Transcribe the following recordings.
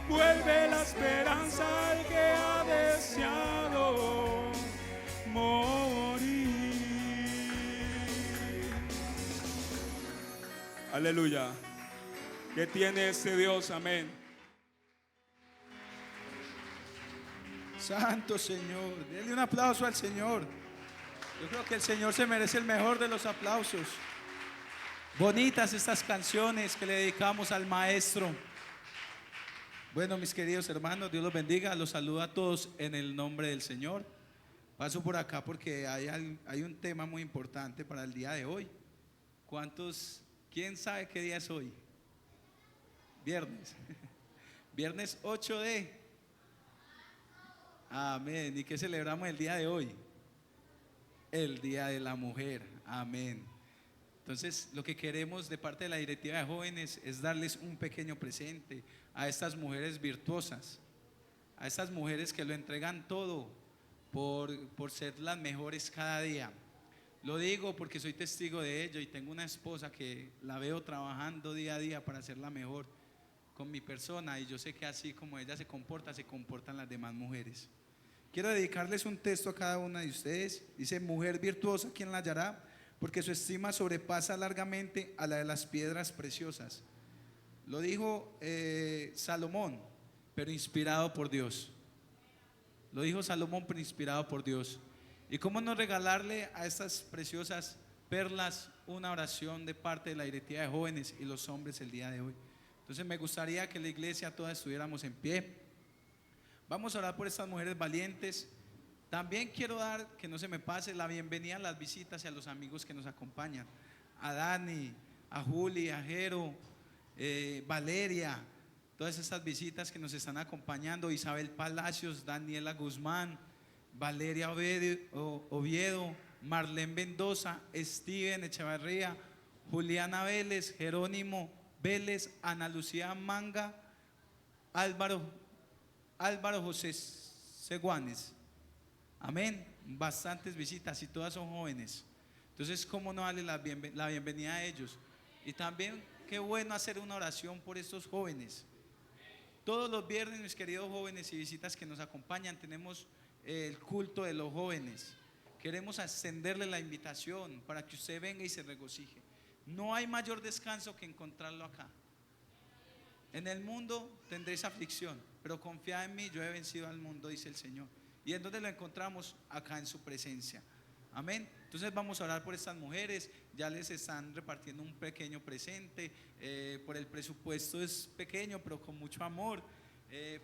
vuelve la esperanza al que ha deseado morir. Aleluya. ¿Qué tiene este Dios? Amén. Santo Señor, denle un aplauso al Señor. Yo creo que el Señor se merece el mejor de los aplausos. Bonitas estas canciones que le dedicamos al Maestro. Bueno, mis queridos hermanos, Dios los bendiga. Los saludo a todos en el nombre del Señor. Paso por acá porque hay un tema muy importante para el día de hoy. ¿Quién sabe qué día es hoy? Viernes. Viernes 8 de... Amén. ¿Y qué celebramos el día de hoy? El Día de la Mujer. Amén. Entonces, lo que queremos de parte de la directiva de jóvenes es darles un pequeño presente a estas mujeres virtuosas, a estas mujeres que lo entregan todo por ser las mejores cada día. Lo digo porque soy testigo de ello y tengo una esposa que la veo trabajando día a día para ser la mejor con mi persona, y yo sé que así como ella se comportan las demás mujeres. Quiero dedicarles un texto a cada una de ustedes. Dice: mujer virtuosa, ¿quién la hallará? Porque su estima sobrepasa largamente a la de las piedras preciosas. Lo dijo Salomón, pero inspirado por Dios. Lo dijo Salomón, pero inspirado por Dios. ¿Y cómo no regalarle a estas preciosas perlas una oración de parte de la directiva de jóvenes y los hombres el día de hoy? Entonces me gustaría que la iglesia toda estuviéramos en pie. Vamos a orar por estas mujeres valientes. También quiero dar, que no se me pase, la bienvenida a las visitas y a los amigos que nos acompañan. A Dani, a Juli, a Jero, Valeria, todas estas visitas que nos están acompañando. Isabel Palacios, Daniela Guzmán, Valeria Oviedo, Marlene Mendoza, Steven Echevarría, Juliana Vélez, Jerónimo Vélez, Ana Lucía Manga, Álvaro José Seguanes. Amén. Bastantes visitas y todas son jóvenes. Entonces, ¿cómo no darle la bienvenida a ellos? Y también qué bueno hacer una oración por estos jóvenes. Todos los viernes, mis queridos jóvenes y visitas que nos acompañan, tenemos el culto de los jóvenes. Queremos extenderle la invitación para que usted venga y se regocije. No hay mayor descanso que encontrarlo acá. En el mundo tendréis aflicción, pero confiad en mí, yo he vencido al mundo, dice el Señor. ¿Y en dónde lo encontramos? Acá en su presencia. Amén. Entonces vamos a orar por estas mujeres. Ya les están repartiendo un pequeño presente. Por el presupuesto es pequeño, pero con mucho amor.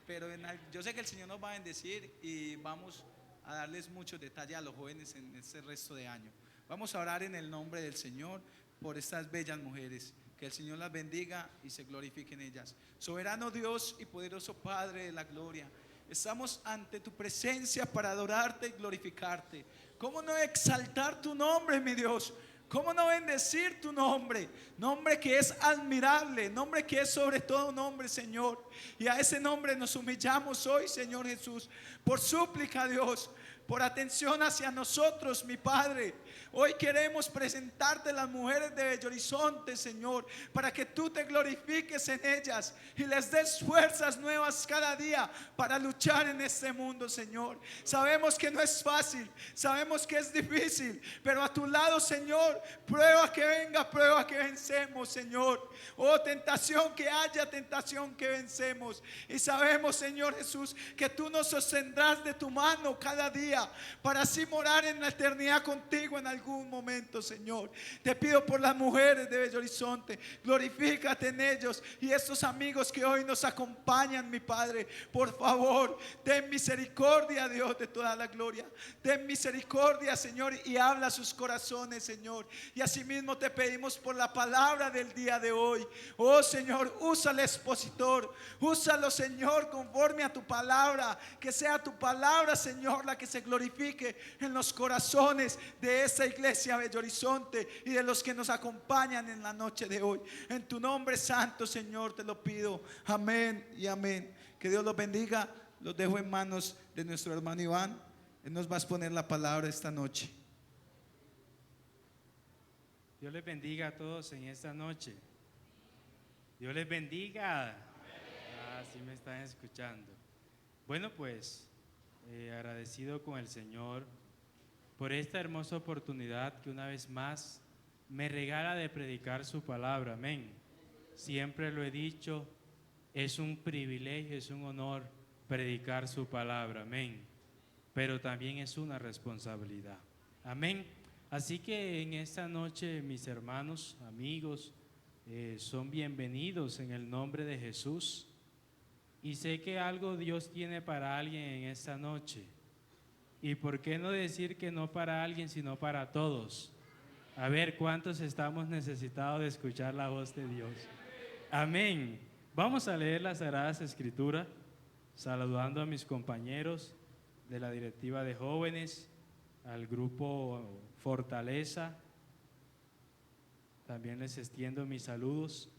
Pero yo sé que el Señor nos va a bendecir y vamos a darles muchos detalles a los jóvenes en este resto de año. Vamos a orar en el nombre del Señor por estas bellas mujeres. Que el Señor las bendiga y se glorifique en ellas. Soberano Dios y poderoso Padre de la gloria, estamos ante tu presencia para adorarte y glorificarte. ¿Cómo no exaltar tu nombre, mi Dios? ¿Cómo no bendecir tu nombre? Nombre que es admirable, nombre que es sobre todo nombre, Señor. Y a ese nombre nos humillamos hoy, Señor Jesús, por súplica, Dios, por atención hacia nosotros, mi Padre. Hoy queremos presentarte las mujeres de Bello Horizonte, Señor, para que tú te glorifiques en ellas y les des fuerzas nuevas cada día para luchar en este mundo, Señor. Sabemos que no es fácil, sabemos que es difícil, pero a tu lado, Señor, prueba que venga, prueba que vencemos, Señor. Oh, tentación que haya, tentación que vencemos. Y sabemos, Señor Jesús, que tú nos sostendrás de tu mano cada día para así morar en la eternidad contigo en algún momento, Señor. Te pido por las mujeres de Bello Horizonte, glorifícate en ellos y estos amigos que hoy nos acompañan, mi Padre. Por favor, ten misericordia, Dios de toda la gloria. Ten misericordia, Señor, y habla a sus corazones, Señor. Y asimismo te pedimos por la palabra del día de hoy. Oh, Señor, usa al expositor, úsalo, Señor, conforme a tu palabra. Que sea tu palabra, Señor, la que se glorifique en los corazones de esta iglesia Bello Horizonte y de los que nos acompañan en la noche de hoy. En tu nombre santo, Señor, te lo pido. Amén y amén. Que Dios los bendiga. Los dejo en manos de nuestro hermano Iván. Él nos va a exponer la palabra esta noche. Dios les bendiga a todos en esta noche. Dios les bendiga. sí me están escuchando. Bueno, pues agradecido con el Señor por esta hermosa oportunidad que una vez más me regala de predicar su palabra. Amén. Siempre lo he dicho, es un privilegio, es un honor predicar su palabra. Amén. Pero también es una responsabilidad. Amén. Así que en esta noche, mis hermanos, amigos, son bienvenidos en el nombre de Jesús. Y sé que algo Dios tiene para alguien en esta noche. ¿Y por qué no decir que no para alguien, sino para todos? A ver, ¿cuántos estamos necesitados de escuchar la voz de Dios? Amén. Vamos a leer las Sagradas Escrituras, saludando a mis compañeros de la directiva de jóvenes, al grupo Fortaleza. También les extiendo mis saludos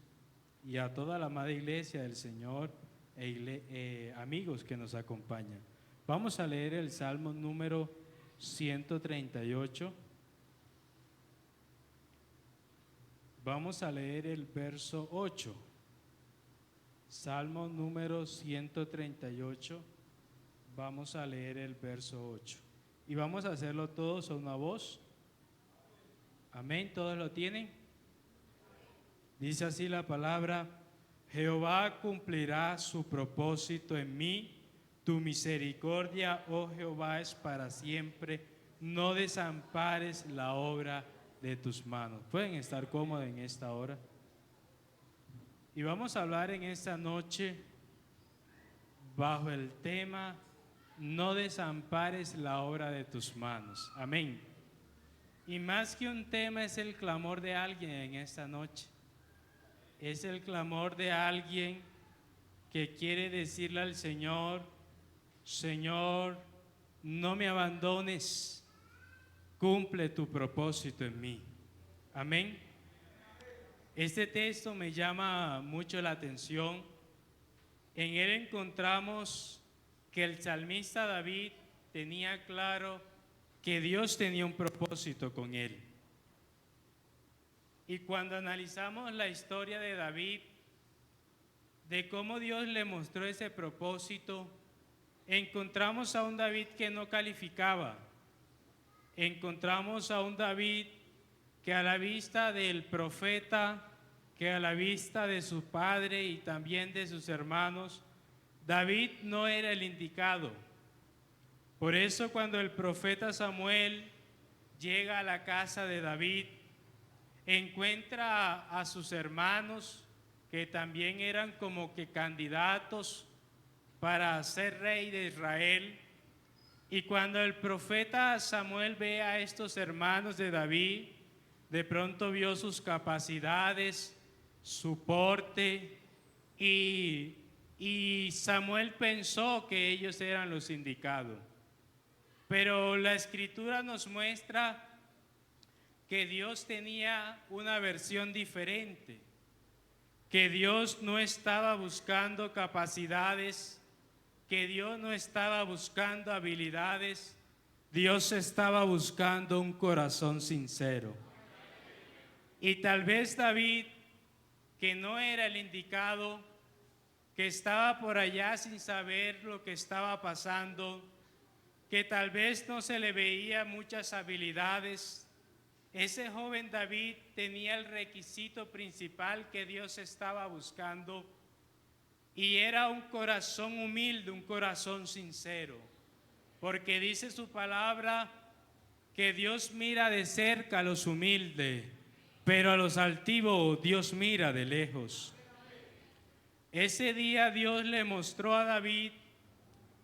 y a toda la amada iglesia del Señor amigos que nos acompañan. Vamos a leer el Salmo número 138. Vamos a leer el verso 8. Salmo número 138. Vamos a leer el verso 8. Y vamos a hacerlo todos a una voz. Amén. ¿Todos lo tienen? Dice así la palabra: Jehová cumplirá su propósito en mí, tu misericordia, oh Jehová, es para siempre, no desampares la obra de tus manos. Pueden estar cómodos en esta hora. Y vamos a hablar en esta noche bajo el tema: no desampares la obra de tus manos. Amén. Y más que un tema, es el clamor de alguien en esta noche. Es el clamor de alguien que quiere decirle al Señor: Señor, no me abandones, cumple tu propósito en mí. Amén. Este texto me llama mucho la atención. En él encontramos que el salmista David tenía claro que Dios tenía un propósito con él. Y cuando analizamos la historia de David, de cómo Dios le mostró ese propósito, encontramos a un David que no calificaba. Encontramos a un David que a la vista del profeta, que a la vista de su padre y también de sus hermanos, David no era el indicado. Por eso cuando el profeta Samuel llega a la casa de David, encuentra a sus hermanos que también eran como que candidatos para ser rey de Israel. Y cuando el profeta Samuel ve a estos hermanos de David, de pronto vio sus capacidades, su porte, y Samuel pensó que ellos eran los indicados. Pero la Escritura nos muestra que Dios tenía una versión diferente, que Dios no estaba buscando capacidades, que Dios no estaba buscando habilidades, Dios estaba buscando un corazón sincero. Y tal vez David, que no era el indicado, que estaba por allá sin saber lo que estaba pasando, que tal vez no se le veía muchas habilidades, ese joven David tenía el requisito principal que Dios estaba buscando, y era un corazón humilde, un corazón sincero, porque dice su palabra que Dios mira de cerca a los humildes, pero a los altivos Dios mira de lejos. Ese día Dios le mostró a David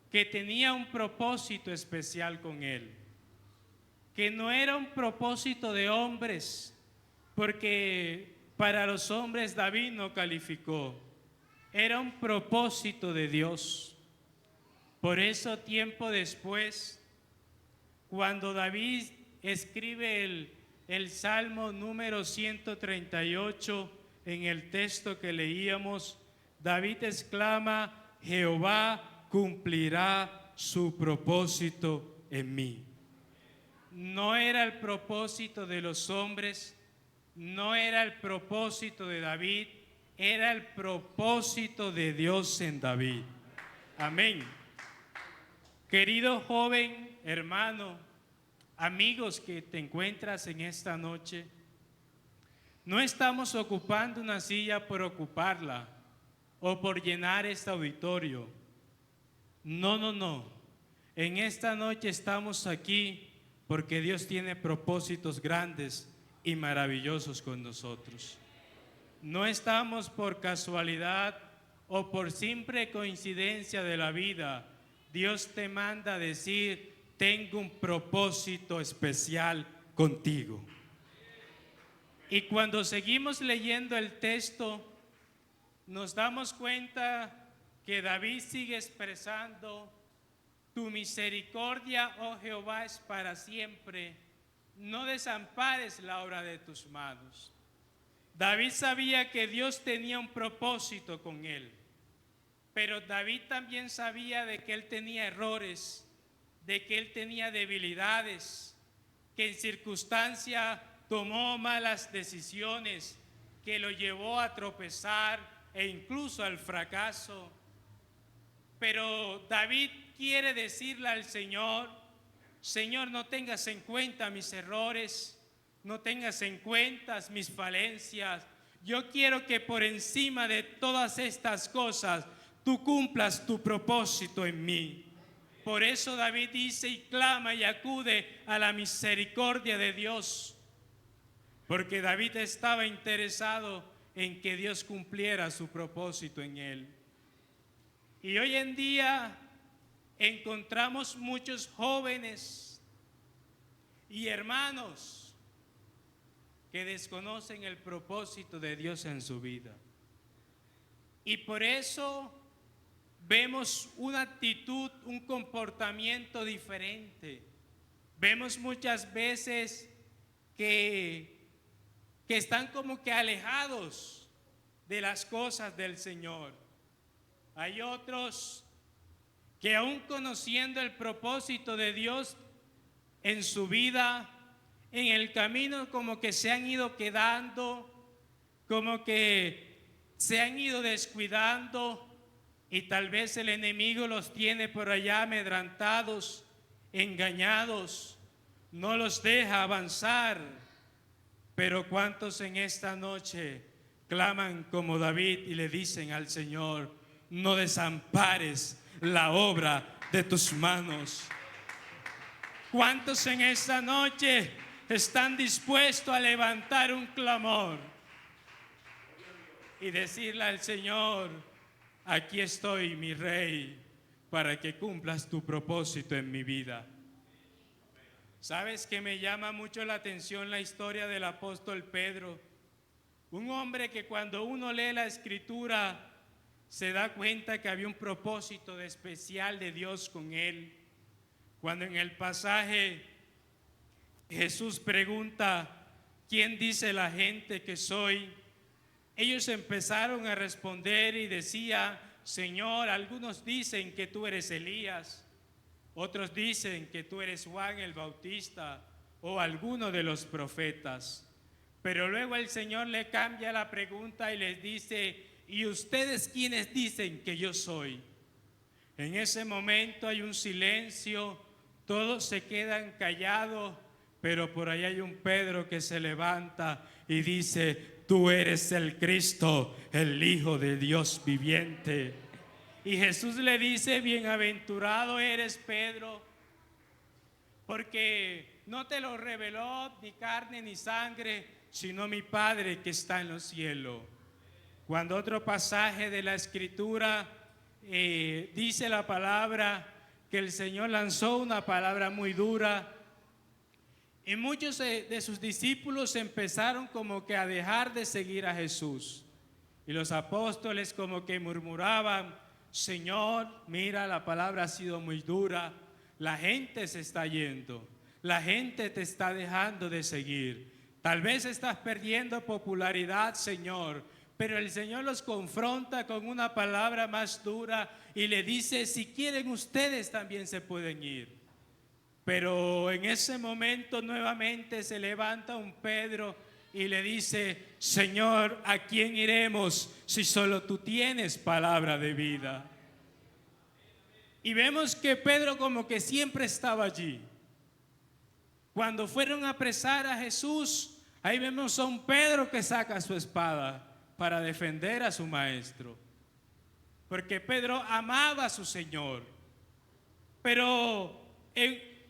que tenía un propósito especial con él, que no era un propósito de hombres, porque para los hombres David no calificó, era un propósito de Dios. Por eso tiempo después, cuando David escribe el Salmo número 138, en el texto que leíamos, David exclama: Jehová cumplirá su propósito en mí. No era el propósito de los hombres, no era el propósito de David, era el propósito de Dios en David. Amén. Querido joven, hermano, amigos que te encuentras en esta noche, no estamos ocupando una silla por ocuparla o por llenar este auditorio. No, no, no. En esta noche estamos aquí porque Dios tiene propósitos grandes y maravillosos con nosotros. No estamos por casualidad o por simple coincidencia de la vida. Dios te manda a decir, tengo un propósito especial contigo. Y cuando seguimos leyendo el texto, nos damos cuenta que David sigue expresando, tu misericordia, oh Jehová, es para siempre. No desampares la obra de tus manos. David sabía que Dios tenía un propósito con él, pero David también sabía de que él tenía errores, de que él tenía debilidades, que en circunstancia tomó malas decisiones, que lo llevó a tropezar e incluso al fracaso. Pero David quiere decirle al Señor, Señor, no tengas en cuenta mis errores, no tengas en cuenta mis falencias. Yo quiero que por encima de todas estas cosas, tú cumplas tu propósito en mí. Por eso David dice y clama y acude a la misericordia de Dios, porque David estaba interesado en que Dios cumpliera su propósito en él. Y hoy en día encontramos muchos jóvenes y hermanos que desconocen el propósito de Dios en su vida. Y por eso vemos una actitud, un comportamiento diferente. Vemos muchas veces que están como que alejados de las cosas del Señor. Hay otros que aún conociendo el propósito de Dios en su vida, en el camino como que se han ido quedando, como que se han ido descuidando, y tal vez el enemigo los tiene por allá amedrantados, engañados, no los deja avanzar. Pero ¿cuántos en esta noche claman como David y le dicen al Señor, no desampares la obra de tus manos? ¿Cuántos en esta noche están dispuestos a levantar un clamor y decirle al Señor, aquí estoy, mi Rey, para que cumplas tu propósito en mi vida? ¿Sabes que me llama mucho la atención la historia del apóstol Pedro? Un hombre que cuando uno lee la Escritura se da cuenta que había un propósito especial de Dios con él. Cuando en el pasaje Jesús pregunta, ¿quién dice la gente que soy? Ellos empezaron a responder y decía, Señor, algunos dicen que tú eres Elías, otros dicen que tú eres Juan el Bautista o alguno de los profetas. Pero luego el Señor le cambia la pregunta y les dice, ¿y ustedes quiénes dicen que yo soy? En ese momento hay un silencio, todos se quedan callados, pero por ahí hay un Pedro que se levanta y dice, tú eres el Cristo, el Hijo de Dios viviente. Y Jesús le dice, bienaventurado eres Pedro, porque no te lo reveló ni carne ni sangre, sino mi Padre que está en los cielos. Cuando otro pasaje de la Escritura dice la palabra que el Señor lanzó una palabra muy dura, y muchos de sus discípulos empezaron como que a dejar de seguir a Jesús. Y los apóstoles como que murmuraban, Señor, mira, la palabra ha sido muy dura, la gente se está yendo, la gente te está dejando de seguir. Tal vez estás perdiendo popularidad, Señor, pero el Señor los confronta con una palabra más dura y le dice, si quieren ustedes también se pueden ir. Pero en ese momento nuevamente se levanta un Pedro y le dice: Señor, ¿a quién iremos si solo tú tienes palabra de vida? Y vemos que Pedro como que siempre estaba allí. Cuando fueron a apresar a Jesús, ahí vemos a un Pedro que saca su espada para defender a su maestro. Porque Pedro amaba a su Señor. Pero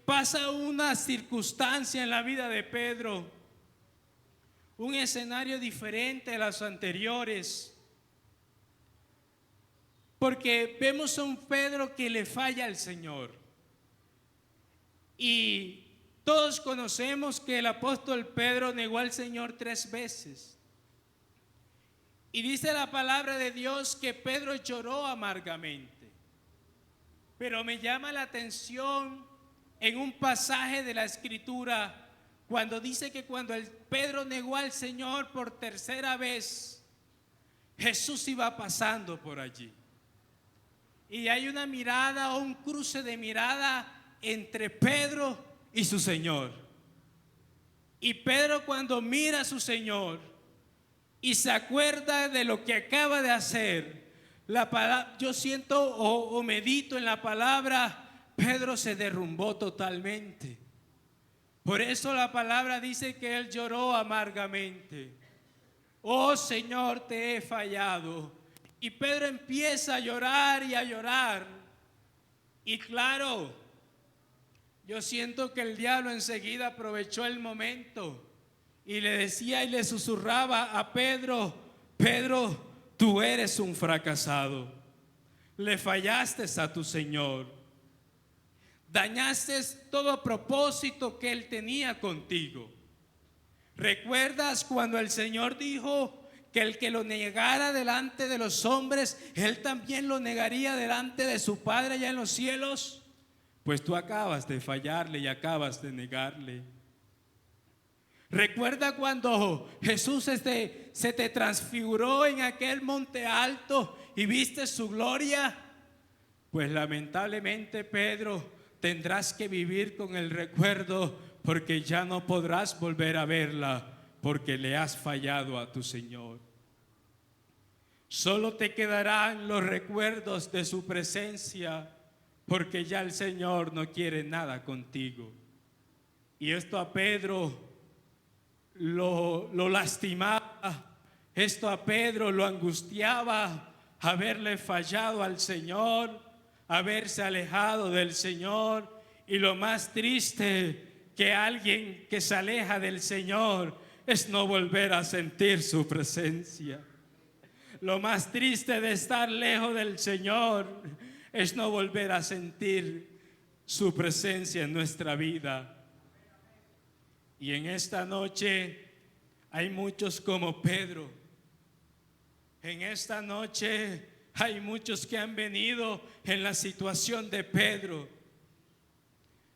pasa una circunstancia en la vida de Pedro, un escenario diferente a los anteriores. Porque vemos a un Pedro que le falla al Señor. Y todos conocemos que el apóstol Pedro negó al Señor 3 veces. Y dice la palabra de Dios que Pedro lloró amargamente. Pero me llama la atención en un pasaje de la Escritura cuando dice que cuando Pedro negó al Señor por 3ª vez, Jesús iba pasando por allí. Y hay una mirada o un cruce de mirada entre Pedro y su Señor. Y Pedro, cuando mira a su Señor y se acuerda de lo que acaba de hacer, yo siento o medito en la palabra, Pedro se derrumbó totalmente. Por eso la palabra dice que él lloró amargamente. Oh Señor, te he fallado. Y Pedro empieza a llorar y a llorar. Y claro, yo siento que el diablo enseguida aprovechó el momento y le decía y le susurraba a Pedro: Pedro, tú eres un fracasado. Le fallaste a tu Señor. Dañaste todo propósito que Él tenía contigo. ¿Recuerdas cuando el Señor dijo que el que lo negara delante de los hombres, Él también lo negaría delante de su Padre allá en los cielos? Pues tú acabas de fallarle y acabas de negarle. ¿Recuerda cuando Jesús se te transfiguró en aquel monte alto y viste su gloria? Pues lamentablemente, Pedro, tendrás que vivir con el recuerdo, porque ya no podrás volver a verla, porque le has fallado a tu Señor. Solo te quedarán los recuerdos de su presencia, porque ya el Señor no quiere nada contigo. Y esto a Pedro lo lastimaba, esto a Pedro lo angustiaba, haberle fallado al Señor, haberse alejado del Señor. Y lo más triste, que alguien que se aleja del Señor es no volver a sentir su presencia. Lo más triste de estar lejos del Señor es no volver a sentir su presencia en nuestra vida. Y en esta noche hay muchos como Pedro. En esta noche hay muchos que han venido en la situación de Pedro.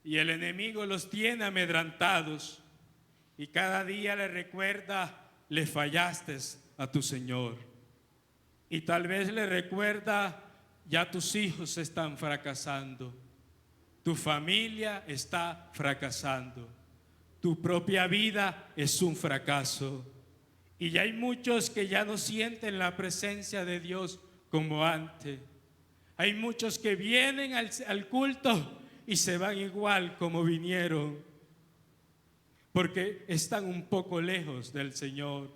Y el enemigo los tiene amedrantados. Y cada día le recuerda: le fallaste a tu Señor. Y tal vez le recuerda: ya tus hijos están fracasando. Tu familia está fracasando. Tu propia vida es un fracaso. Y ya hay muchos que ya no sienten la presencia de Dios como antes. Hay muchos que vienen al culto y se van igual como vinieron, porque están un poco lejos del Señor.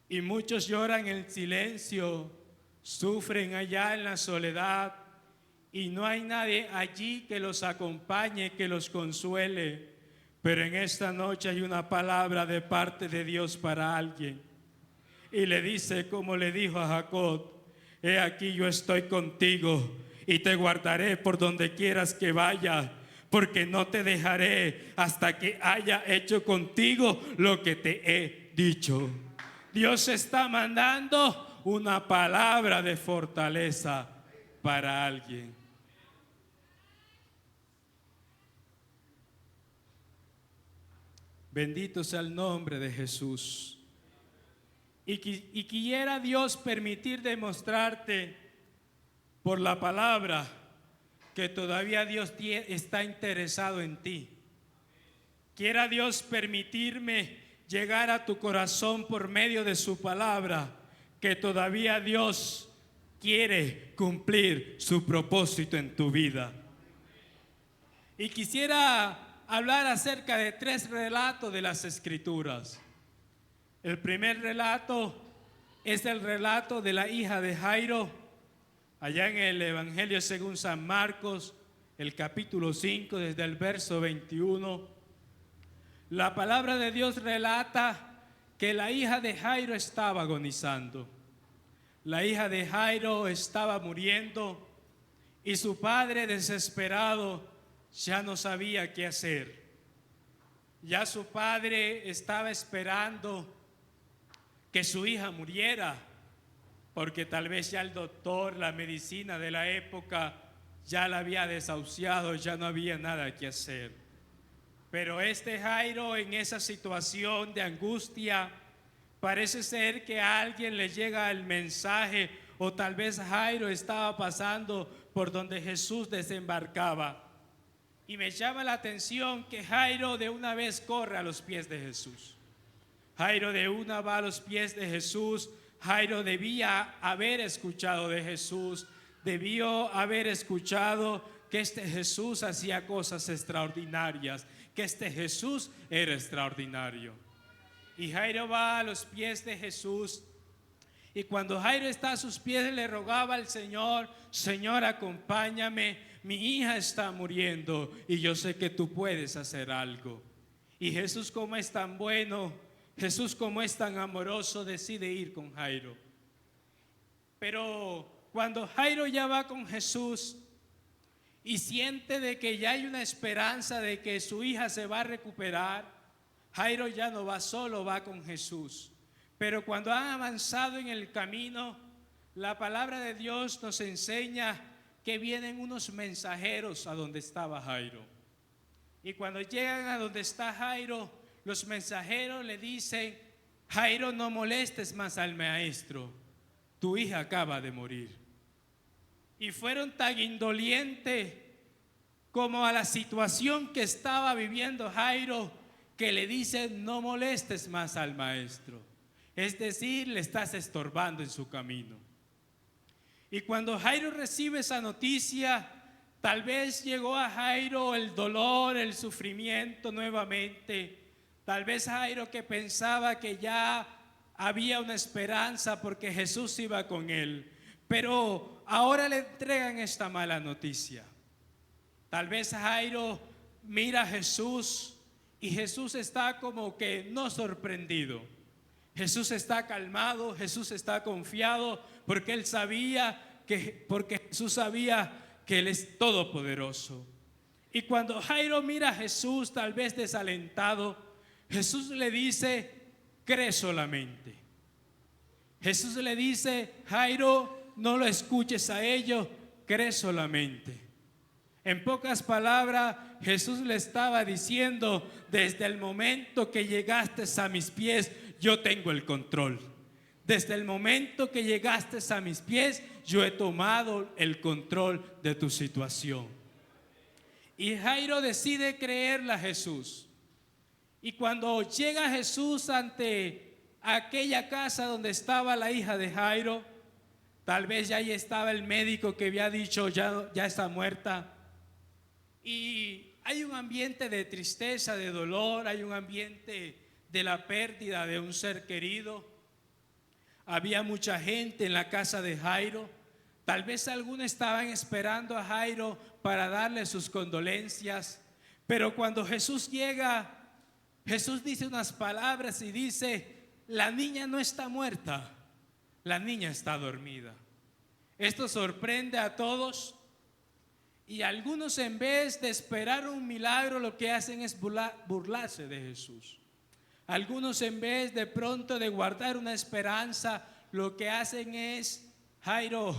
Y muchos lloran en silencio, sufren allá en la soledad, y no hay nadie allí que los acompañe, que los consuele. Pero en esta noche hay una palabra de parte de Dios para alguien. Y le dice, como le dijo a Jacob: he aquí, yo estoy contigo y te guardaré por donde quieras que vaya, porque no te dejaré hasta que haya hecho contigo lo que te he dicho. Dios está mandando una palabra de fortaleza para alguien. Bendito sea el nombre de Jesús. Y quiera Dios permitir demostrarte por la palabra que todavía Dios está interesado en ti. quiera Dios permitirme llegar a tu corazón por medio de su palabra, que todavía Dios quiere cumplir su propósito en tu vida. Y quisiera hablar acerca de 3 relatos de las Escrituras. El primer relato es el relato de la hija de Jairo, allá en el Evangelio según San Marcos, el capítulo 5, desde el verso 21. La palabra de Dios relata que la hija de Jairo estaba agonizando. La hija de Jairo estaba muriendo y su padre, desesperado, ya no sabía qué hacer. Ya su padre estaba esperando que su hija muriera, porque tal vez ya el doctor, la medicina de la época ya la había desahuciado, ya no había nada que hacer. Pero este Jairo, en esa situación de angustia, parece ser que a alguien le llega el mensaje, o tal vez Jairo estaba pasando por donde Jesús desembarcaba. Y me llama la atención que Jairo de una vez corre a los pies de Jesús. Jairo de una va a los pies de Jesús. Jairo debía haber escuchado de Jesús, debió haber escuchado que este Jesús hacía cosas extraordinarias, que este Jesús era extraordinario. Y Jairo va a los pies de Jesús, y cuando Jairo está a sus pies le rogaba al Señor: Señor, acompáñame, mi hija está muriendo y yo sé que tú puedes hacer algo. Y Jesús, como es tan bueno, Jesús, como es tan amoroso, decide ir con Jairo. Pero cuando Jairo ya va con Jesús y siente de que ya hay una esperanza de que su hija se va a recuperar, Jairo ya no va solo, va con Jesús. Pero cuando han avanzado en el camino, la palabra de Dios nos enseña que vienen unos mensajeros a donde estaba Jairo. Y cuando llegan a donde está Jairo, los mensajeros le dicen: Jairo, no molestes más al maestro, tu hija acaba de morir. Y fueron tan indolentes como a la situación que estaba viviendo Jairo, que le dicen: no molestes más al maestro. Es decir, le estás estorbando en su camino. Y cuando Jairo recibe esa noticia, tal vez llegó a Jairo el dolor, el sufrimiento nuevamente. Tal vez Jairo, que pensaba que ya había una esperanza porque Jesús iba con él, pero ahora le entregan esta mala noticia. Tal vez Jairo mira a Jesús y Jesús está como que no sorprendido. Jesús está calmado, Jesús está confiado, porque él sabía porque Jesús sabía que él es todopoderoso. Y cuando Jairo mira a Jesús, tal vez desalentado, Jesús le dice: cree solamente. Jesús le dice: Jairo, no lo escuches a ellos, cree solamente. En pocas palabras, Jesús le estaba diciendo: desde el momento que llegaste a mis pies, yo tengo el control. Desde el momento que llegaste a mis pies, yo he tomado el control de tu situación. Y Jairo decide creerle a Jesús. Y cuando llega Jesús ante aquella casa donde estaba la hija de Jairo, tal vez ya ahí estaba el médico que había dicho: ya está muerta. Y hay un ambiente de tristeza, de dolor, hay un ambiente de la pérdida de un ser querido. Había mucha gente en la casa de Jairo. Tal vez algunos estaban esperando a Jairo para darle sus condolencias. Pero cuando Jesús llega, Jesús dice unas palabras y dice: la niña no está muerta, la niña está dormida. Esto sorprende a todos. Y algunos, en vez de esperar un milagro, lo que hacen es burlarse de Jesús. Algunos, en vez de pronto de guardar una esperanza, lo que hacen es: Jairo,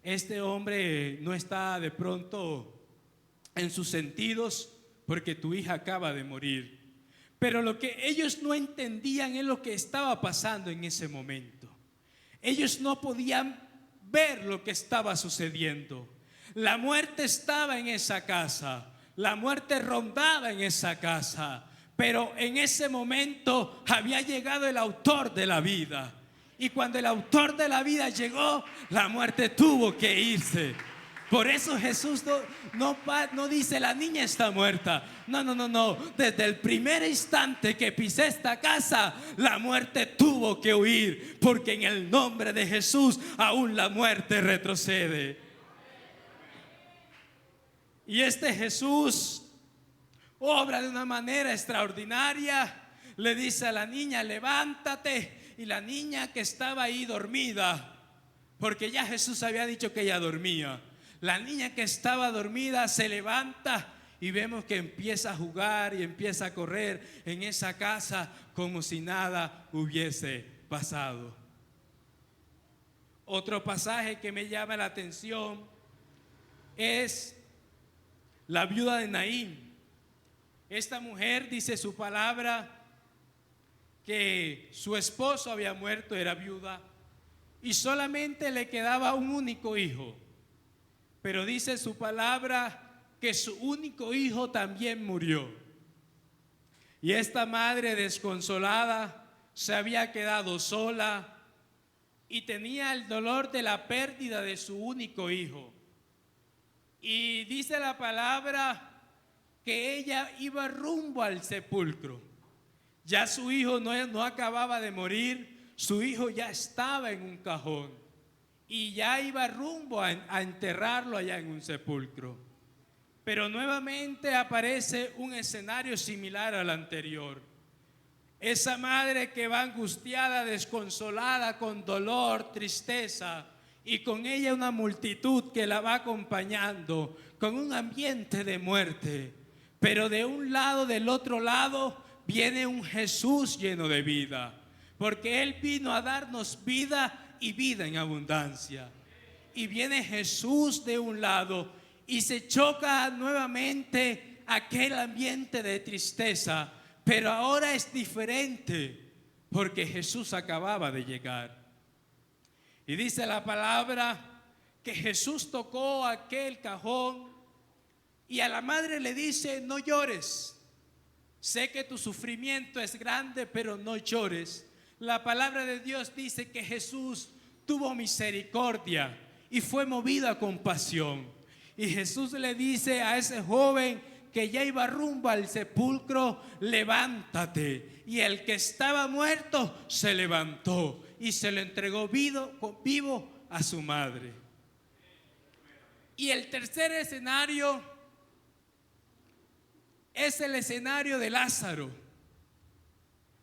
este hombre no está de pronto en sus sentidos porque tu hija acaba de morir. Pero lo que ellos no entendían es lo que estaba pasando en ese momento. Ellos no podían ver lo que estaba sucediendo. La muerte estaba en esa casa, la muerte rondaba en esa casa, pero en ese momento había llegado el autor de la vida. Y cuando el autor de la vida llegó, la muerte tuvo que irse. Por eso Jesús no dice la niña está muerta. No. Desde el primer instante que pisé esta casa, la muerte tuvo que huir. Porque en el nombre de Jesús aún la muerte retrocede. Y este Jesús obra de una manera extraordinaria. Le dice a la niña, levántate. Y la niña que estaba ahí dormida, porque ya Jesús había dicho que ella dormía, la niña que estaba dormida se levanta y vemos que empieza a jugar y empieza a correr en esa casa como si nada hubiese pasado. Otro pasaje que me llama la atención es la viuda de Naín. Esta mujer, dice su palabra, que su esposo había muerto, era viuda, y solamente le quedaba un único hijo. Pero dice su palabra que su único hijo también murió. Y esta madre desconsolada se había quedado sola y tenía el dolor de la pérdida de su único hijo. Y dice la palabra que ella iba rumbo al sepulcro. Ya su hijo no acababa de morir, su hijo ya estaba en un cajón y ya iba rumbo a enterrarlo allá en un sepulcro. Pero nuevamente aparece un escenario similar al anterior. Esa madre que va angustiada, desconsolada, con dolor, tristeza, y con ella una multitud que la va acompañando, con un ambiente de muerte. Pero de un lado, del otro lado, viene un Jesús lleno de vida, porque Él vino a darnos vida y vida en abundancia. Y viene Jesús de un lado y se choca nuevamente aquel ambiente de tristeza, pero ahora es diferente porque Jesús acababa de llegar. Y dice la palabra que Jesús tocó aquel cajón y a la madre le dice: no llores. Sé que tu sufrimiento es grande, pero no llores. La palabra de Dios dice que Jesús tuvo misericordia y fue movido a compasión. Y Jesús le dice a ese joven que ya iba rumbo al sepulcro: levántate. Y el que estaba muerto se levantó y se lo entregó vivo a su madre. Y el tercer escenario es el escenario de Lázaro.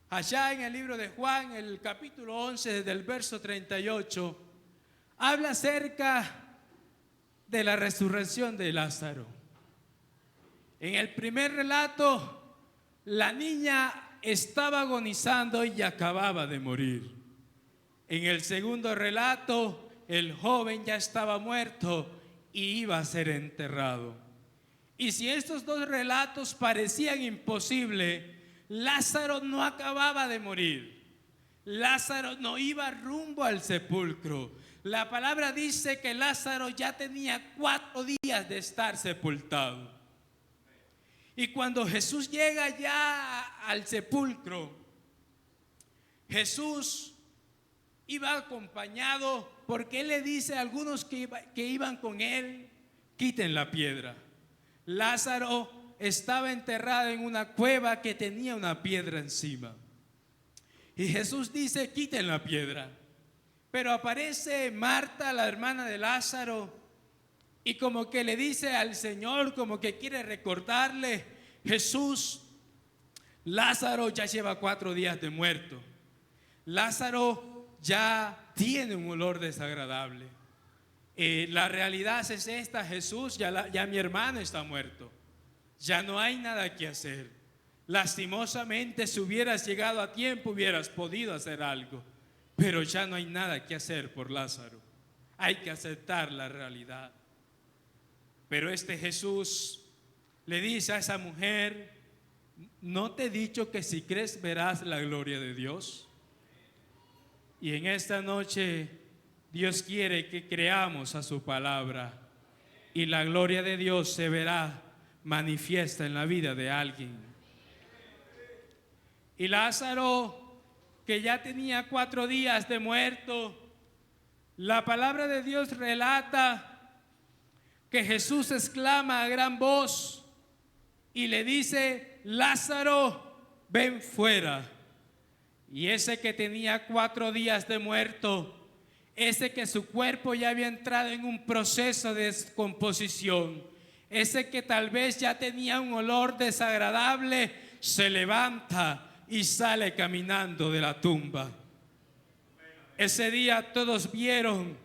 Allá en el libro de Juan, el capítulo 11, desde el verso 38, habla acerca de la resurrección de Lázaro. En el primer relato, la niña estaba agonizando y acababa de morir. En el segundo relato, el joven ya estaba muerto y iba a ser enterrado. Y si estos dos relatos parecían imposibles, Lázaro no acababa de morir. Lázaro no iba rumbo al sepulcro. La palabra dice que Lázaro ya tenía 4 días de estar sepultado. Y cuando Jesús llega ya al sepulcro, Jesús iba acompañado, porque Él le dice a algunos que iban con Él: quiten la piedra. Lázaro estaba enterrado en una cueva que tenía una piedra encima. Y Jesús dice: quiten la piedra. Pero aparece Marta, la hermana de Lázaro, y como que le dice al Señor, como que quiere recordarle: Jesús, Lázaro ya lleva 4 días de muerto. Lázaro ya tiene un olor desagradable. La realidad es esta: Jesús, ya mi hermano está muerto. Ya no hay nada que hacer. Lastimosamente, si hubieras llegado a tiempo, hubieras podido hacer algo. Pero ya no hay nada que hacer por Lázaro. Hay que aceptar la realidad. Pero este Jesús le dice a esa mujer: ¿no te he dicho que si crees verás la gloria de Dios? Y en esta noche Dios quiere que creamos a su palabra y la gloria de Dios se verá manifiesta en la vida de alguien. Y Lázaro, que ya tenía 4 días de muerto, la palabra de Dios relata que Jesús exclama a gran voz y le dice: Lázaro, ven fuera. Y ese que tenía 4 días de muerto, ese que su cuerpo ya había entrado en un proceso de descomposición, ese que tal vez ya tenía un olor desagradable, se levanta y sale caminando de la tumba. Ese día todos vieron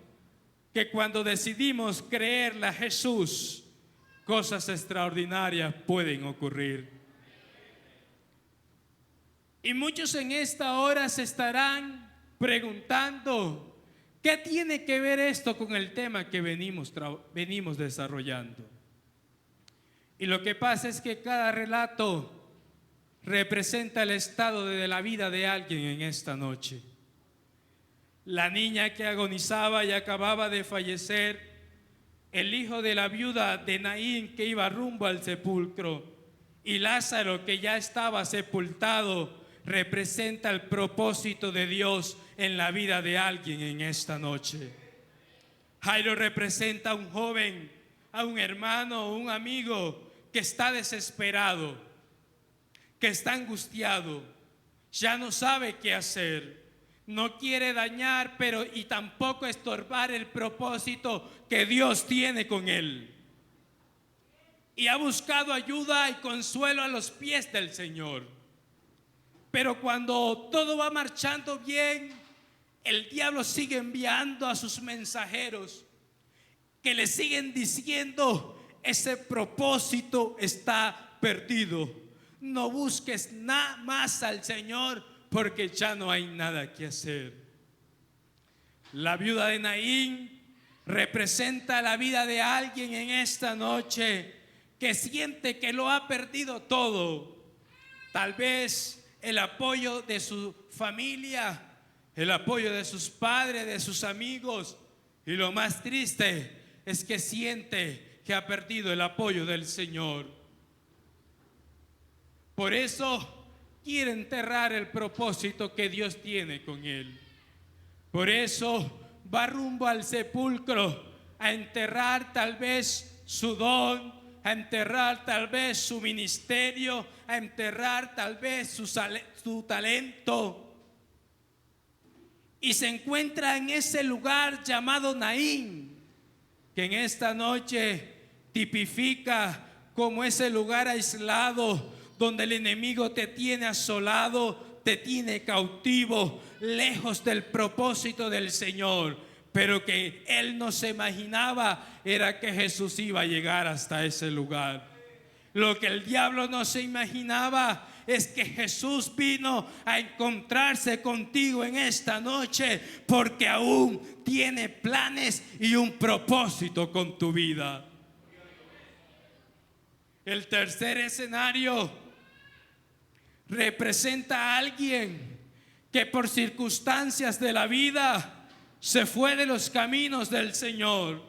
que cuando decidimos creerle a Jesús, cosas extraordinarias pueden ocurrir. Y muchos en esta hora se estarán preguntando: ¿qué tiene que ver esto con el tema que venimos desarrollando? Y lo que pasa es que cada relato representa el estado de la vida de alguien en esta noche. La niña que agonizaba y acababa de fallecer, el hijo de la viuda de Naín que iba rumbo al sepulcro, y Lázaro que ya estaba sepultado, representa el propósito de Dios en la vida de alguien en esta noche. Jairo representa a un joven, a un hermano, un amigo que está desesperado, que está angustiado, ya no sabe qué hacer, no quiere dañar, pero y tampoco estorbar el propósito que Dios tiene con él. Y ha buscado ayuda y consuelo a los pies del Señor. Pero cuando todo va marchando bien, el diablo sigue enviando a sus mensajeros que le siguen diciendo: ese propósito está perdido. No busques nada más al Señor porque ya no hay nada que hacer. La viuda de Naín representa la vida de alguien en esta noche que siente que lo ha perdido todo. Tal vez el apoyo de su familia, el apoyo de sus padres, de sus amigos, y lo más triste es que siente que ha perdido el apoyo del Señor. Por eso quiere enterrar el propósito que Dios tiene con él. Por eso va rumbo al sepulcro a enterrar tal vez su don, a enterrar tal vez su ministerio, a enterrar tal vez su talento. Y se encuentra en ese lugar llamado Naín, que en esta noche tipifica como ese lugar aislado donde el enemigo te tiene asolado, te tiene cautivo, lejos del propósito del Señor. Pero que él no se imaginaba era que Jesús iba a llegar hasta ese lugar. Lo que el diablo no se imaginaba es que Jesús vino a encontrarse contigo en esta noche, porque aún tiene planes y un propósito con tu vida. El tercer escenario representa a alguien que por circunstancias de la vida se fue de los caminos del Señor,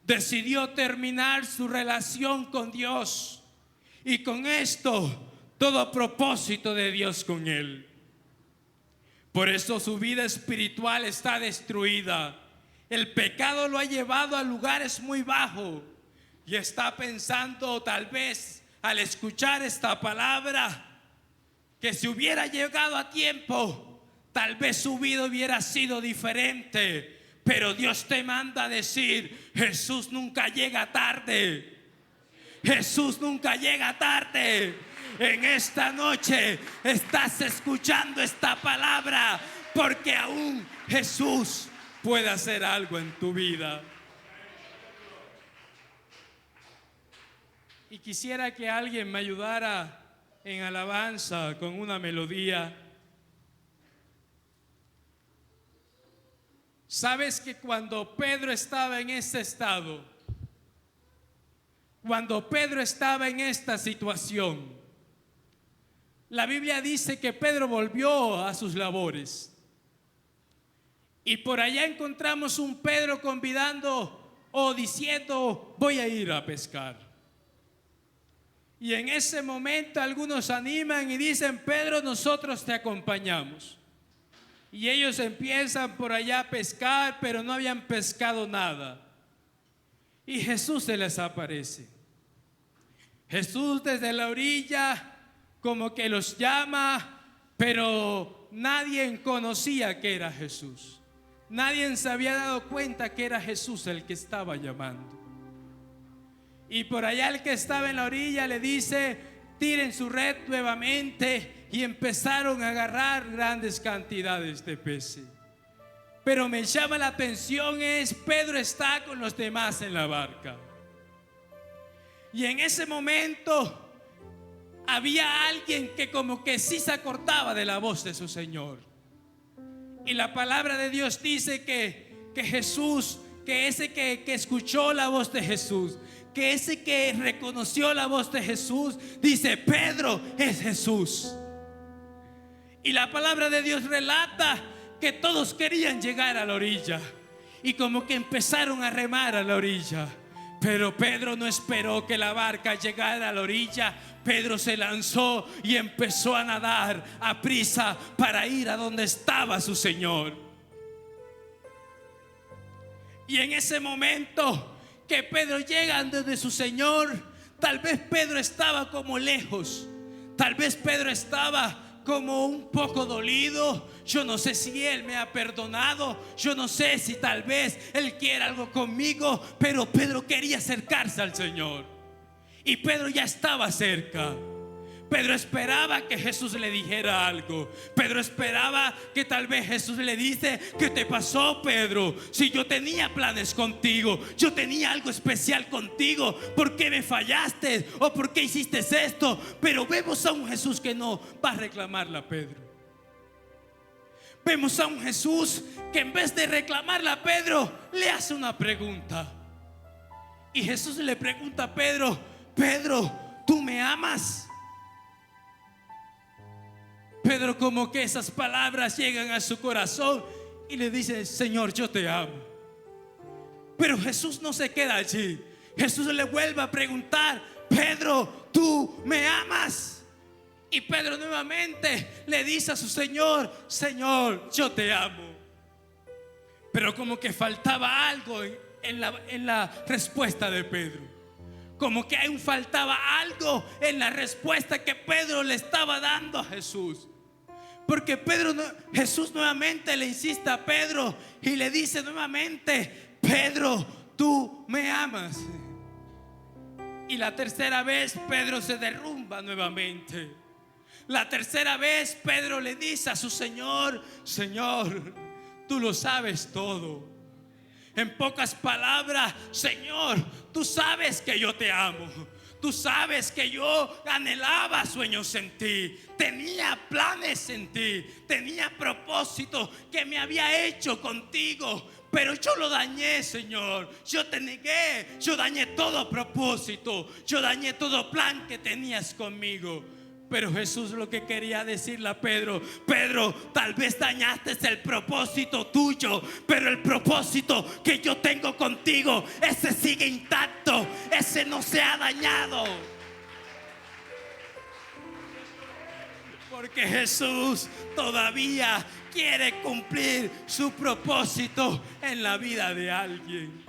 decidió terminar su relación con Dios y con esto todo propósito de Dios con él. Por eso su vida espiritual está destruida. El pecado lo ha llevado a lugares muy bajos y está pensando tal vez al escuchar esta palabra que si hubiera llegado a tiempo, tal vez su vida hubiera sido diferente. Pero Dios te manda a decir: Jesús nunca llega tarde. Jesús nunca llega tarde. En esta noche estás escuchando esta palabra porque aún Jesús puede hacer algo en tu vida. Y quisiera que alguien me ayudara en alabanza con una melodía. Sabes que cuando Pedro estaba en ese estado, cuando Pedro estaba en esta situación, la Biblia dice que Pedro volvió a sus labores. Y por allá encontramos un Pedro convidando o diciendo: voy a ir a pescar. Y en ese momento algunos animan y dicen: Pedro, nosotros te acompañamos. Y ellos empiezan por allá a pescar, pero no habían pescado nada. Y Jesús se les aparece. Jesús desde la orilla como que los llama, pero nadie conocía que era Jesús. Nadie se había dado cuenta que era Jesús el que estaba llamando. Y por allá el que estaba en la orilla le dice: tiren su red nuevamente. Y empezaron a agarrar grandes cantidades de peces. Pero me llama la atención es: Pedro está con los demás en la barca. Y en ese momento había alguien que como que sí se acordaba de la voz de su Señor. Y la palabra de Dios dice que Jesús, que ese que escuchó la voz de Jesús, que ese que reconoció la voz de Jesús, dice: Pedro, es Jesús. Y la palabra de Dios relata que todos querían llegar a la orilla y como que empezaron a remar a la orilla. Pero Pedro no esperó que la barca llegara a la orilla. Pedro se lanzó y empezó a nadar a prisa para ir a donde estaba su Señor. Y en ese momento que Pedro llega donde su Señor, tal vez Pedro estaba como lejos. Tal vez Pedro estaba como un poco dolido. Yo no sé si Él me ha perdonado. Yo no sé si tal vez Él quiere algo conmigo. Pero Pedro quería acercarse al Señor. Y Pedro ya estaba cerca. Pedro esperaba que Jesús le dijera algo. Pedro esperaba que tal vez Jesús le dice: ¿qué te pasó, Pedro? Si yo tenía planes contigo, yo tenía algo especial contigo, ¿por qué me fallaste? ¿O por qué hiciste esto? Pero vemos a un Jesús que no va a reclamarle a Pedro. Vemos a un Jesús que en vez de reclamarle a Pedro, le hace una pregunta. Y Jesús le pregunta a Pedro: Pedro, ¿tú me amas? Pedro como que esas palabras llegan a su corazón y le dice: Señor, yo te amo. Pero Jesús no se queda allí. Jesús le vuelve a preguntar: Pedro, ¿tú me amas? Y Pedro nuevamente le dice a su Señor: Señor, yo te amo. Pero como que faltaba algo en la respuesta de Pedro. Como que faltaba algo en la respuesta que Pedro le estaba dando a Jesús. Porque Jesús nuevamente le insiste a Pedro y le dice nuevamente: Pedro, tú me amas. Y la tercera vez Pedro se derrumba nuevamente. La tercera vez Pedro le dice a su Señor: Señor, tú lo sabes todo. En pocas palabras: Señor, tú sabes que yo te amo. Tú sabes que yo anhelaba sueños en ti. Tenía planes en ti. Tenía propósito que me había hecho contigo. Pero yo lo dañé, Señor. Yo te negué. Yo dañé todo propósito. Yo dañé todo plan que tenías conmigo. Pero Jesús lo que quería decirle a Pedro: Pedro, tal vez dañaste el propósito tuyo, pero el propósito que yo tengo contigo, ese sigue intacto, ese no se ha dañado. Porque Jesús todavía quiere cumplir su propósito en la vida de alguien.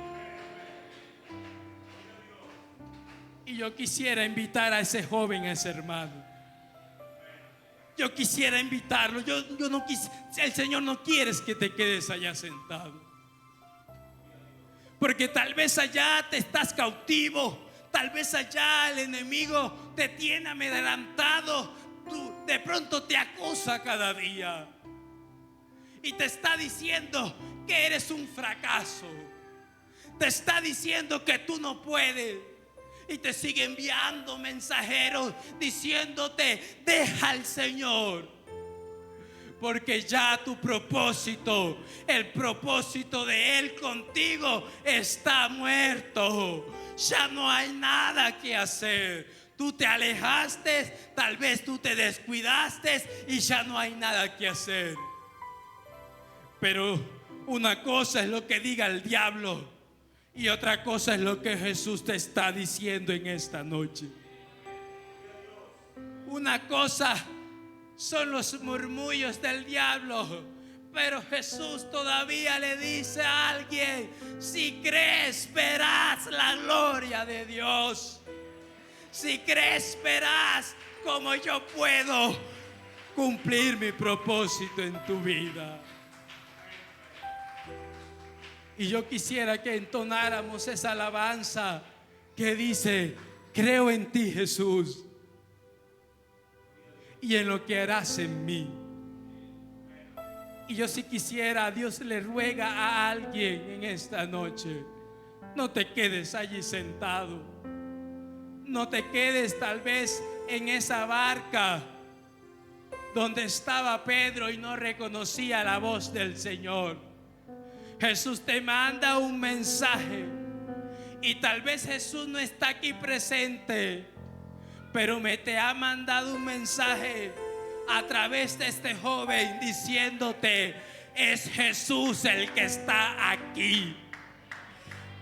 Y yo quisiera invitar a ese joven, a ese hermano. Yo quisiera invitarlo. Yo no el Señor no quiere que te quedes allá sentado. Porque tal vez allá te estás cautivo. Tal vez allá el enemigo te tiene amedrentado. Tú de pronto te acusa cada día y te está diciendo que eres un fracaso. Te está diciendo que tú no puedes. Y te sigue enviando mensajeros diciéndote: deja al Señor, porque ya tu propósito, el propósito de Él contigo, está muerto. Ya no hay nada que hacer. Tú te alejaste, tal vez tú te descuidaste y ya no hay nada que hacer. Pero una cosa es lo que diga el diablo y otra cosa es lo que Jesús te está diciendo en esta noche. Una cosa son los murmullos del diablo, pero Jesús todavía le dice a alguien: si crees, verás la gloria de Dios. Si crees, verás cómo yo puedo cumplir mi propósito en tu vida. Y yo quisiera que entonáramos esa alabanza que dice: creo en ti, Jesús, y en lo que harás en mí. Y yo si quisiera, Dios le ruega a alguien en esta noche: no te quedes allí sentado, no te quedes tal vez en esa barca donde estaba Pedro y no reconocía la voz del Señor. Jesús te manda un mensaje, y tal vez Jesús no está aquí presente, pero me te ha mandado un mensaje a través de este joven diciéndote: es Jesús el que está aquí.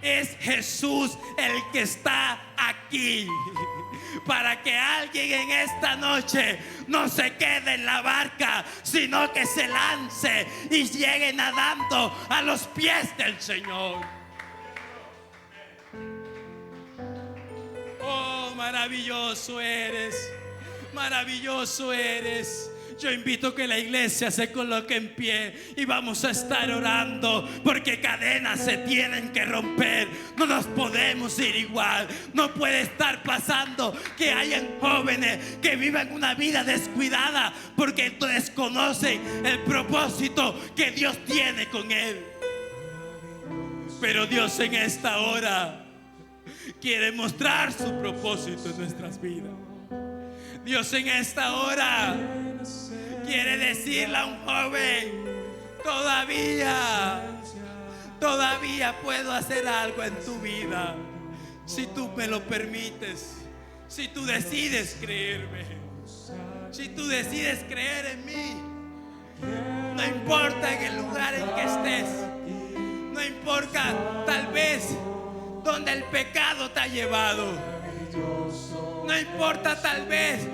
Es Jesús el que está aquí. Para que alguien en esta noche no se quede en la barca, sino que se lance y llegue nadando a los pies del Señor. Oh, maravilloso eres, maravilloso eres. Yo invito que la iglesia se coloque en pie y vamos a estar orando, porque cadenas se tienen que romper. No nos podemos ir igual. No puede estar pasando que hayan jóvenes que vivan una vida descuidada porque desconocen el propósito que Dios tiene con él. Pero Dios en esta hora quiere mostrar su propósito en nuestras vidas. Dios en esta hora quiere decirle a un joven: todavía puedo hacer algo en tu vida, si tú me lo permites, si tú decides creerme, si tú decides creer en mí. No importa en el lugar en que estés, no importa tal vez donde el pecado te ha llevado, no importa tal vez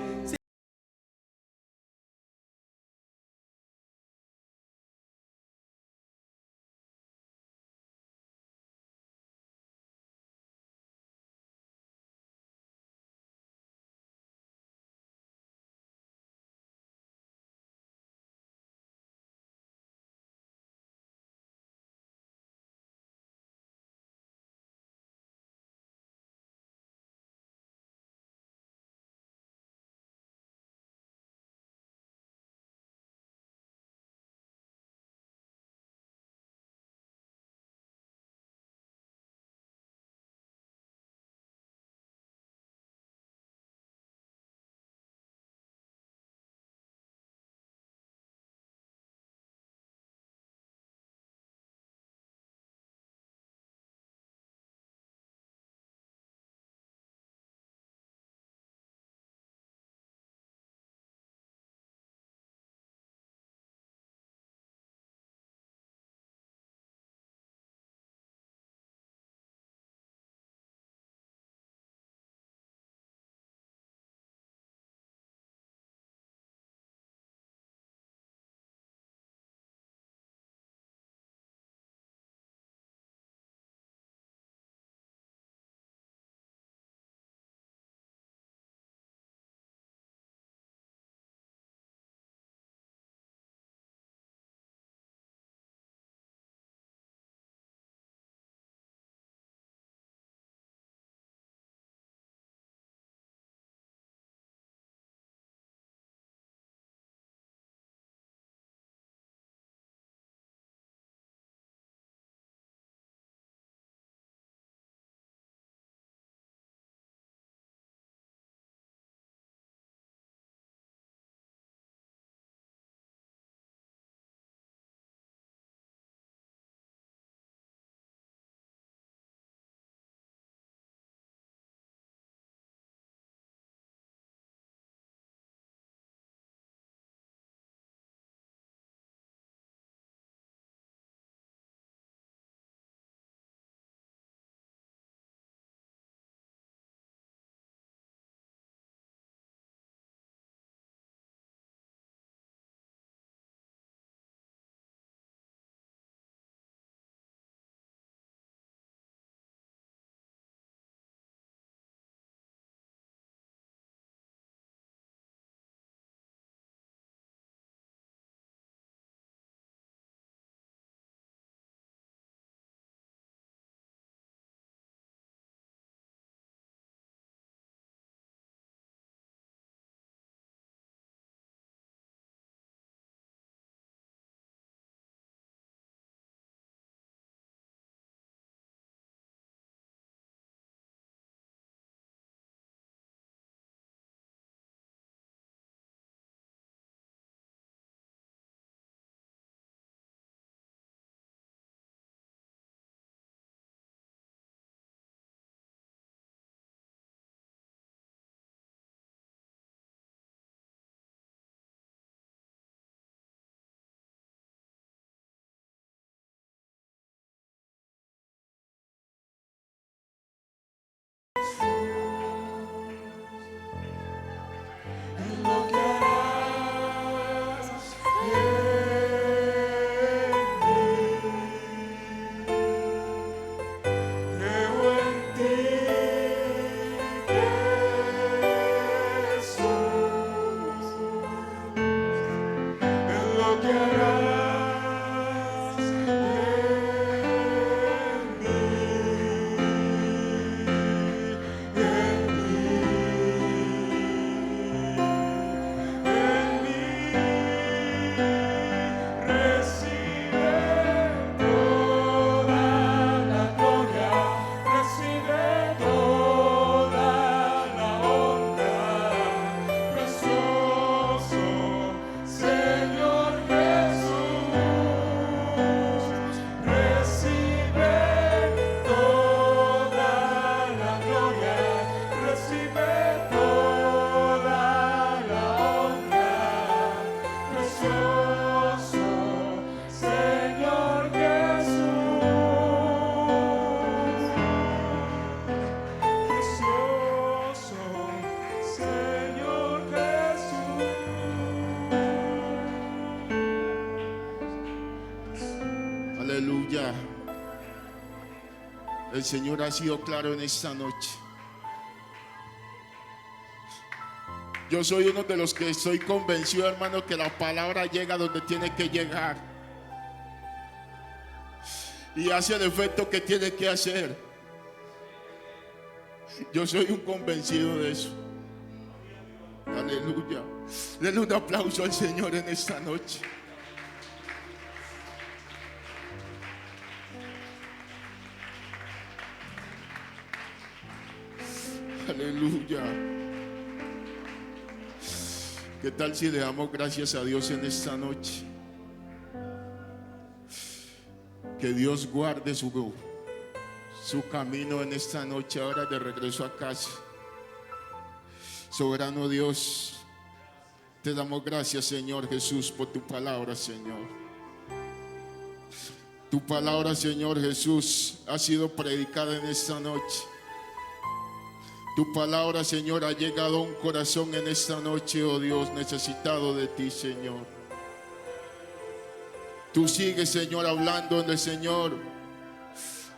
El Señor ha sido claro en esta noche. Yo soy uno de los que estoy convencido, hermano, que la palabra llega donde tiene que llegar y hace el efecto que tiene que hacer. Yo soy un convencido de eso. Aleluya. Denle un aplauso al Señor en esta noche. Aleluya. ¿Qué tal si le damos gracias a Dios en esta noche? Que Dios guarde su camino en esta noche, ahora de regreso a casa. Soberano Dios, te damos gracias, Señor Jesús, por tu palabra, Señor. Tu palabra, Señor Jesús, ha sido predicada en esta noche. Tu palabra, Señor, ha llegado a un corazón en esta noche, oh Dios, necesitado de ti, Señor. Tú sigues, Señor, hablando, Señor,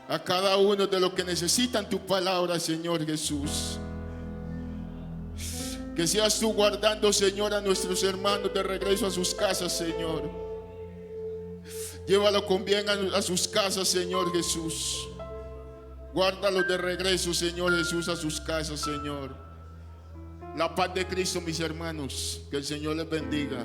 a cada uno de los que necesitan tu palabra, Señor Jesús. Que seas tú guardando, Señor, a nuestros hermanos de regreso a sus casas, Señor. Llévalo con bien a sus casas, Señor Jesús. Guárdalos de regreso, Señor Jesús, a sus casas, Señor. La paz de Cristo, mis hermanos. Que el Señor les bendiga.